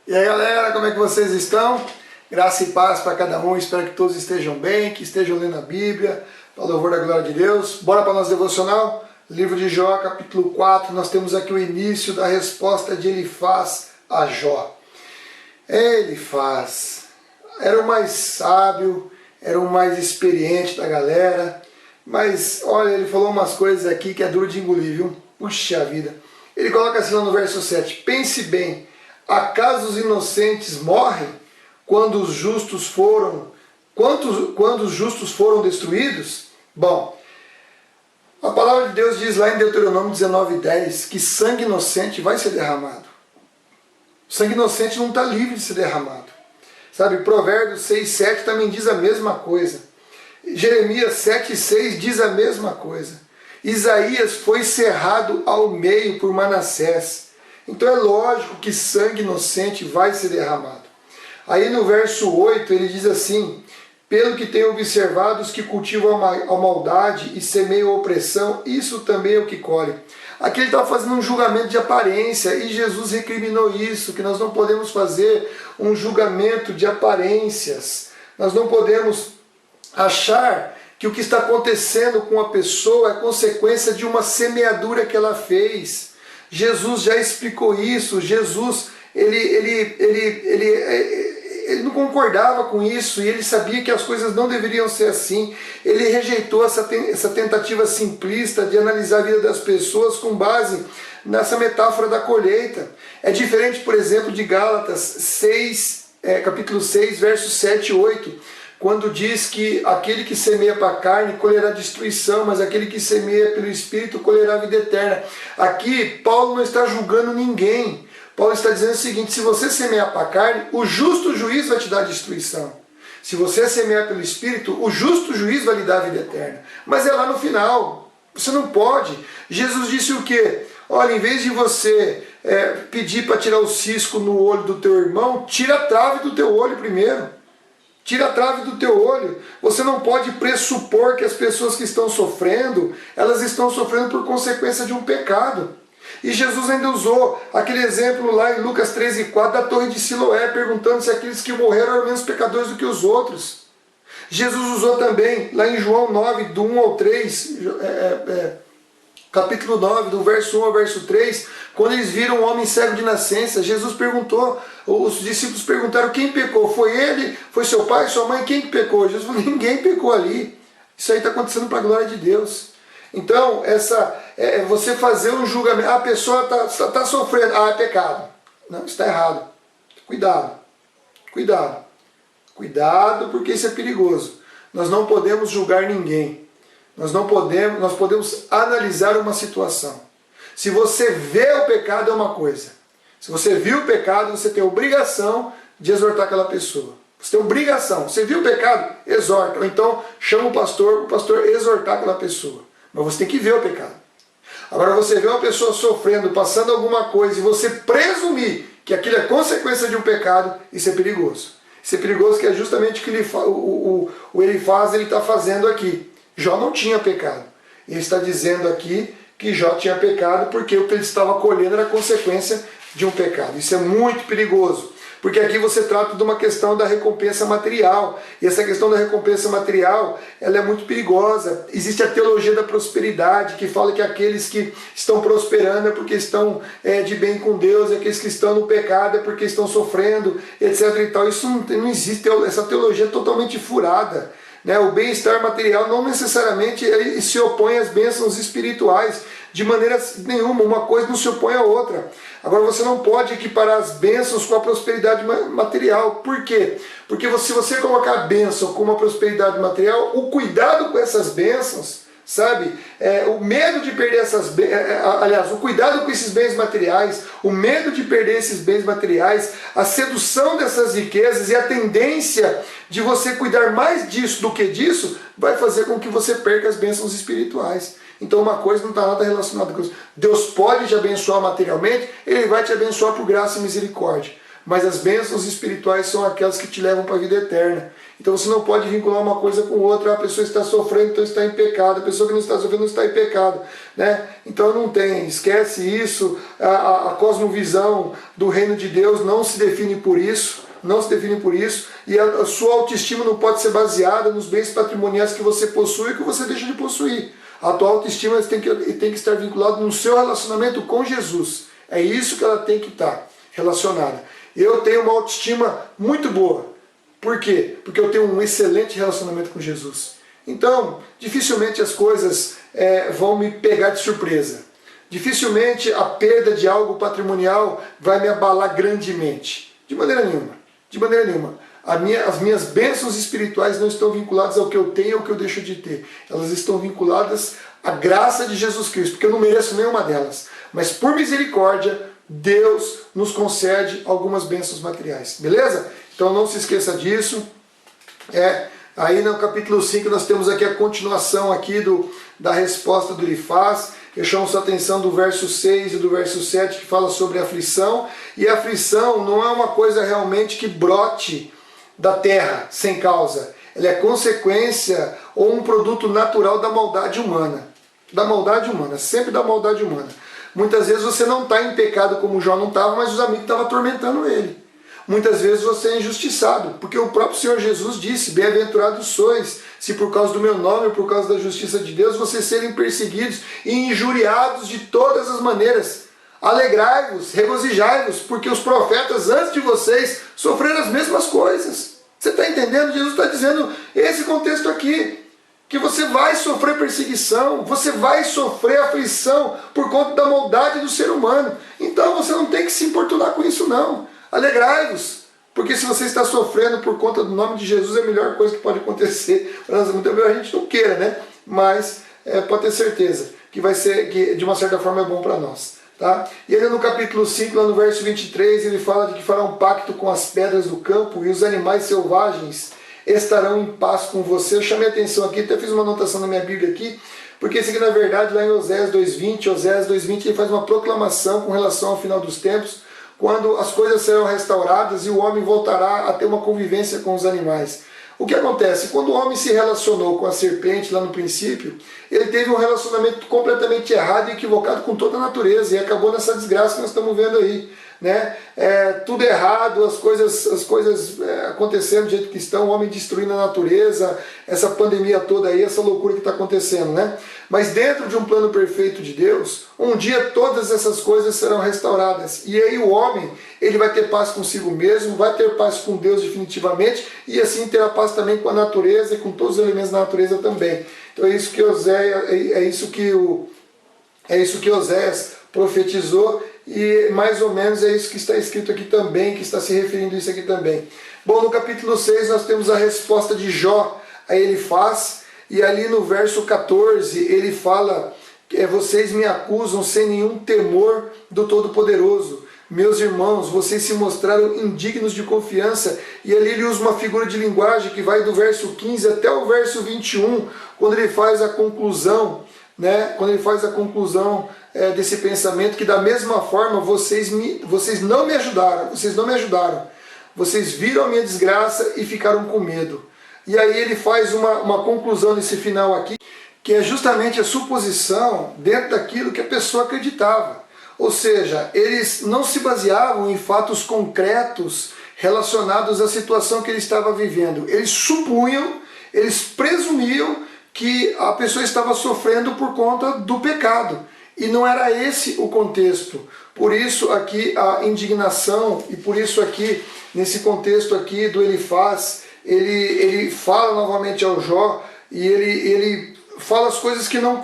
E aí galera, como é que vocês estão? Graça e paz para cada um, espero que todos estejam bem, que estejam lendo a Bíblia, para o louvor da glória de Deus. Bora para o nosso devocional? Livro de Jó, capítulo 4, nós temos aqui o início da resposta de Elifaz a Jó. Elifaz era o mais sábio, era o mais experiente da galera, mas olha, ele falou umas coisas aqui que é duro de engolir, viu? Puxa vida. Ele coloca assim lá no verso 7, pense bem, acaso os inocentes morrem quando os justos foram, quando os justos foram destruídos? Bom, a palavra de Deus diz lá em Deuteronômio 19:10 que sangue inocente vai ser derramado. O sangue inocente não está livre de ser derramado. Sabe, Provérbios 6:7 também diz a mesma coisa. Jeremias 7:6 diz a mesma coisa. Isaías foi cerrado ao meio por Manassés. Então é lógico que sangue inocente vai ser derramado. Aí no verso 8 ele diz assim, pelo que tenho observado os que cultivam a maldade e semeiam a opressão, isso também é o que colhe. Aqui ele está fazendo um julgamento de aparência e Jesus recriminou isso, que nós não podemos fazer um julgamento de aparências. Nós não podemos achar que o que está acontecendo com a pessoa é consequência de uma semeadura que ela fez. Jesus já explicou isso, Jesus ele não concordava com isso e ele sabia que as coisas não deveriam ser assim. Ele rejeitou essa tentativa simplista de analisar a vida das pessoas com base nessa metáfora da colheita. É diferente, por exemplo, de Gálatas capítulo 6, versos 7 e 8, quando diz que aquele que semeia para a carne colherá destruição, mas aquele que semeia pelo Espírito colherá a vida eterna. Aqui, Paulo não está julgando ninguém. Paulo está dizendo o seguinte, se você semear para a carne, o justo juiz vai te dar destruição. Se você semear pelo Espírito, o justo juiz vai lhe dar a vida eterna. Mas é lá no final, você não pode. Jesus disse o quê? Olha, em vez de você pedir para tirar o cisco no olho do teu irmão, tira a trave do teu olho primeiro. Tira a trave do teu olho. Você não pode pressupor que as pessoas que estão sofrendo, elas estão sofrendo por consequência de um pecado. E Jesus ainda usou aquele exemplo lá em Lucas 13:4 da torre de Siloé, perguntando se aqueles que morreram eram menos pecadores do que os outros. Jesus usou também lá em João 9, do 1 ao 3, capítulo 9, do verso 1 ao verso 3, quando eles viram um homem cego de nascença, Jesus perguntou, os discípulos perguntaram quem pecou, foi ele, foi seu pai, sua mãe, quem pecou? Jesus falou, ninguém pecou ali, isso aí está acontecendo para a glória de Deus. Então, você fazer um julgamento, a pessoa está sofrendo, é pecado, não, isso está errado, cuidado porque isso é perigoso, nós não podemos julgar ninguém. Nós podemos analisar uma situação. Se você vê o pecado é uma coisa. Se você viu o pecado, você tem a obrigação de exortar aquela pessoa. Você tem obrigação. Você viu o pecado? Exorta. Ou então chama o pastor exortar aquela pessoa. Mas você tem que ver o pecado. Agora você vê uma pessoa sofrendo, passando alguma coisa, e você presumir que aquilo é consequência de um pecado, isso é perigoso. Isso é perigoso que é justamente o que o Elifaz está fazendo aqui. Jó não tinha pecado. Ele está dizendo aqui que Jó tinha pecado porque o que ele estava colhendo era consequência de um pecado. Isso é muito perigoso, porque aqui você trata de uma questão da recompensa material. E essa questão da recompensa material, ela é muito perigosa. Existe a teologia da prosperidade, que fala que aqueles que estão prosperando é porque estão de bem com Deus, e aqueles que estão no pecado é porque estão sofrendo, etc. e tal. Isso não existe, essa teologia é totalmente furada. O bem-estar material não necessariamente se opõe às bênçãos espirituais, de maneira nenhuma, uma coisa não se opõe à outra. Agora você não pode equiparar as bênçãos com a prosperidade material. Por quê? Porque se você colocar a bênção com uma prosperidade material, o cuidado com essas bênçãos, sabe? O medo de perder o cuidado com esses bens materiais, o medo de perder esses bens materiais, a sedução dessas riquezas e a tendência de você cuidar mais disso do que disso, vai fazer com que você perca as bênçãos espirituais. Então uma coisa não está nada relacionada com isso. Deus pode te abençoar materialmente, Ele vai te abençoar por graça e misericórdia. mas as bênçãos espirituais são aquelas que te levam para a vida eterna. Então você não pode vincular uma coisa com outra. A pessoa está sofrendo, então está em pecado. A pessoa que não está sofrendo não está em pecado, né? Então não tem, esquece isso. A cosmovisão do reino de Deus não se define por isso. Não se define por isso. E a sua autoestima não pode ser baseada nos bens patrimoniais que você possui e que você deixa de possuir. A tua autoestima tem que estar vinculada no seu relacionamento com Jesus. É isso que ela tem que estar relacionada. Eu tenho uma autoestima muito boa. Por quê? Porque eu tenho um excelente relacionamento com Jesus. Então, dificilmente as coisas vão me pegar de surpresa. Dificilmente a perda de algo patrimonial vai me abalar grandemente. De maneira nenhuma. De maneira nenhuma. As minhas bênçãos espirituais não estão vinculadas ao que eu tenho ou ao que eu deixo de ter. Elas estão vinculadas à graça de Jesus Cristo, porque eu não mereço nenhuma delas. Mas por misericórdia, Deus nos concede algumas bênçãos materiais. Beleza? Então não se esqueça disso. Aí no capítulo 5 nós temos aqui a continuação aqui da resposta do Elifaz. Eu chamo sua atenção do verso 6 e do verso 7 que fala sobre aflição. E a aflição não é uma coisa realmente que brote da terra sem causa. Ela é consequência ou um produto natural da maldade humana. Da maldade humana, sempre da maldade humana. Muitas vezes você não está em pecado como Jó não estava, mas os amigos estavam atormentando ele. Muitas vezes você é injustiçado, porque o próprio Senhor Jesus disse: bem-aventurados sois, se por causa do meu nome, por causa da justiça de Deus, vocês serem perseguidos e injuriados de todas as maneiras. Alegrai-vos, regozijai-vos, porque os profetas antes de vocês sofreram as mesmas coisas. Você está entendendo? Jesus está dizendo esse contexto aqui, que você vai sofrer perseguição, você vai sofrer aflição por conta da maldade do ser humano. Então você não tem que se importunar com isso não. Alegrai-vos, porque se você está sofrendo por conta do nome de Jesus, é a melhor coisa que pode acontecer. Muitas vezes a gente não queira, né? Mas pode ter certeza que vai ser, que de uma certa forma é bom para nós. Tá? E ele no capítulo 5, lá no verso 23, ele fala de que fará um pacto com as pedras do campo e os animais selvagens estarão em paz com você. Eu chamei a atenção aqui, até fiz uma anotação na minha Bíblia aqui, porque isso aqui na verdade lá em Oséias 2:20, ele faz uma proclamação com relação ao final dos tempos, quando as coisas serão restauradas e o homem voltará a ter uma convivência com os animais. O que acontece? Quando o homem se relacionou com a serpente lá no princípio, ele teve um relacionamento completamente errado e equivocado com toda a natureza e acabou nessa desgraça que nós estamos vendo aí. Né? Tudo errado, as coisas acontecendo do jeito que estão, o homem destruindo a natureza, essa pandemia toda aí, essa loucura que está acontecendo, né? Mas dentro de um plano perfeito de Deus, um dia todas essas coisas serão restauradas, e aí o homem, ele vai ter paz consigo mesmo, vai ter paz com Deus definitivamente, e assim terá paz também com a natureza e com todos os elementos da natureza também. Então é isso que Oséias profetizou, e mais ou menos é isso que está escrito aqui também, que está se referindo a isso aqui também. Bom, no capítulo 6 nós temos a resposta de Jó a Elifaz, e ali no verso 14 ele fala: vocês me acusam sem nenhum temor do Todo-Poderoso. Meus irmãos, vocês se mostraram indignos de confiança. E ali ele usa uma figura de linguagem que vai do verso 15 até o verso 21, quando ele faz a conclusão, né? Quando ele faz a conclusão desse pensamento, que da mesma forma vocês não me ajudaram, vocês viram a minha desgraça e ficaram com medo. E aí ele faz uma conclusão nesse final aqui, que é justamente a suposição dentro daquilo que a pessoa acreditava. Ou seja, eles não se baseavam em fatos concretos relacionados à situação que ele estava vivendo. Eles supunham, eles presumiam que a pessoa estava sofrendo por conta do pecado. E não era esse o contexto. Por isso aqui a indignação, e por isso aqui, nesse contexto aqui do Elifaz, ele fala novamente ao Jó, e ele fala as coisas que não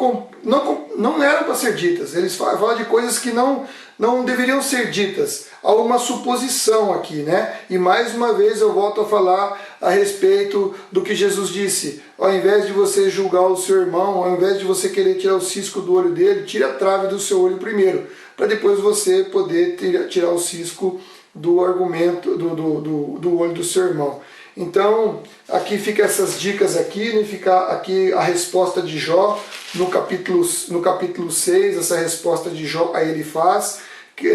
eram para ser ditas. Ele fala de coisas que não deveriam ser ditas. Há uma suposição aqui, né? E mais uma vez eu volto a falar a respeito do que Jesus disse: ao invés de você julgar o seu irmão, ao invés de você querer tirar o cisco do olho dele, tire a trave do seu olho primeiro, para depois você poder tirar o cisco do argumento do olho do seu irmão. Então, aqui fica essas dicas aqui, né? Fica aqui a resposta de Jó no capítulo 6, essa resposta de Jó a Elifaz,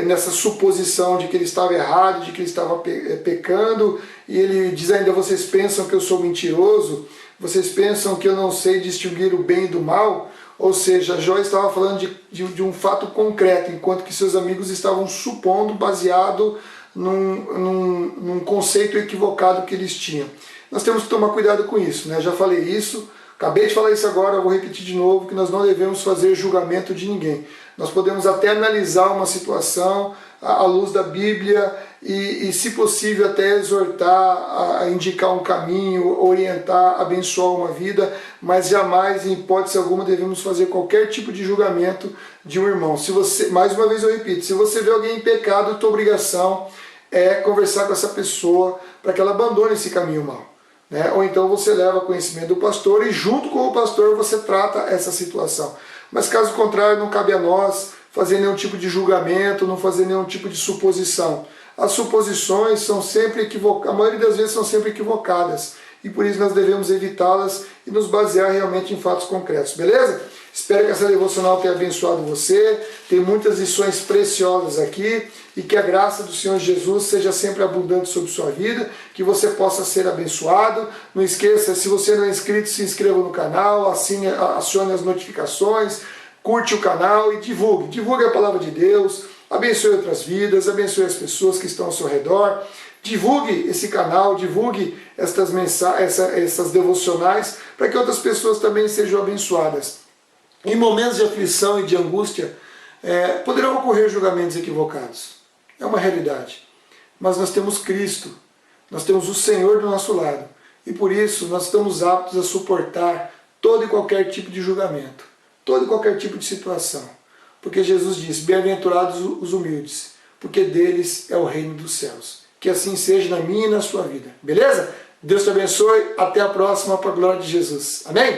nessa suposição de que ele estava errado, de que ele estava pecando, e ele diz ainda: vocês pensam que eu sou mentiroso? Vocês pensam que eu não sei distinguir o bem do mal? Ou seja, Jó estava falando de um fato concreto, enquanto que seus amigos estavam supondo, baseado num conceito equivocado que eles tinham. Nós temos que tomar cuidado com isso, né? Já falei isso, acabei de falar isso agora, eu vou repetir de novo, que nós não devemos fazer julgamento de ninguém. Nós podemos até analisar uma situação à luz da Bíblia e, se possível, até exortar, a indicar um caminho, orientar, abençoar uma vida, mas jamais, em hipótese alguma, devemos fazer qualquer tipo de julgamento de um irmão. Se você, mais uma vez eu repito, se você vê alguém em pecado, a tua obrigação é conversar com essa pessoa para que ela abandone esse caminho mau. Né? Ou então você leva conhecimento do pastor e junto com o pastor você trata essa situação. Mas caso contrário, não cabe a nós fazer nenhum tipo de julgamento, não fazer nenhum tipo de suposição. As suposições são sempre equivocadas, a maioria das vezes são sempre equivocadas, e por isso nós devemos evitá-las e nos basear realmente em fatos concretos, beleza? Espero que essa devocional tenha abençoado você, tem muitas lições preciosas aqui, e que a graça do Senhor Jesus seja sempre abundante sobre sua vida, que você possa ser abençoado. Não esqueça, se você não é inscrito, se inscreva no canal, acione as notificações, curte o canal e divulgue a palavra de Deus, abençoe outras vidas, abençoe as pessoas que estão ao seu redor, divulgue esse canal, divulgue estas mensagens, essas devocionais, para que outras pessoas também sejam abençoadas. Em momentos de aflição e de angústia, poderão ocorrer julgamentos equivocados. É uma realidade. Mas nós temos Cristo, nós temos o Senhor do nosso lado. E por isso nós estamos aptos a suportar todo e qualquer tipo de julgamento, todo e qualquer tipo de situação. Porque Jesus diz: bem-aventurados os humildes, porque deles é o reino dos céus. Que assim seja na minha e na sua vida. Beleza? Deus te abençoe. Até a próxima, para a glória de Jesus. Amém?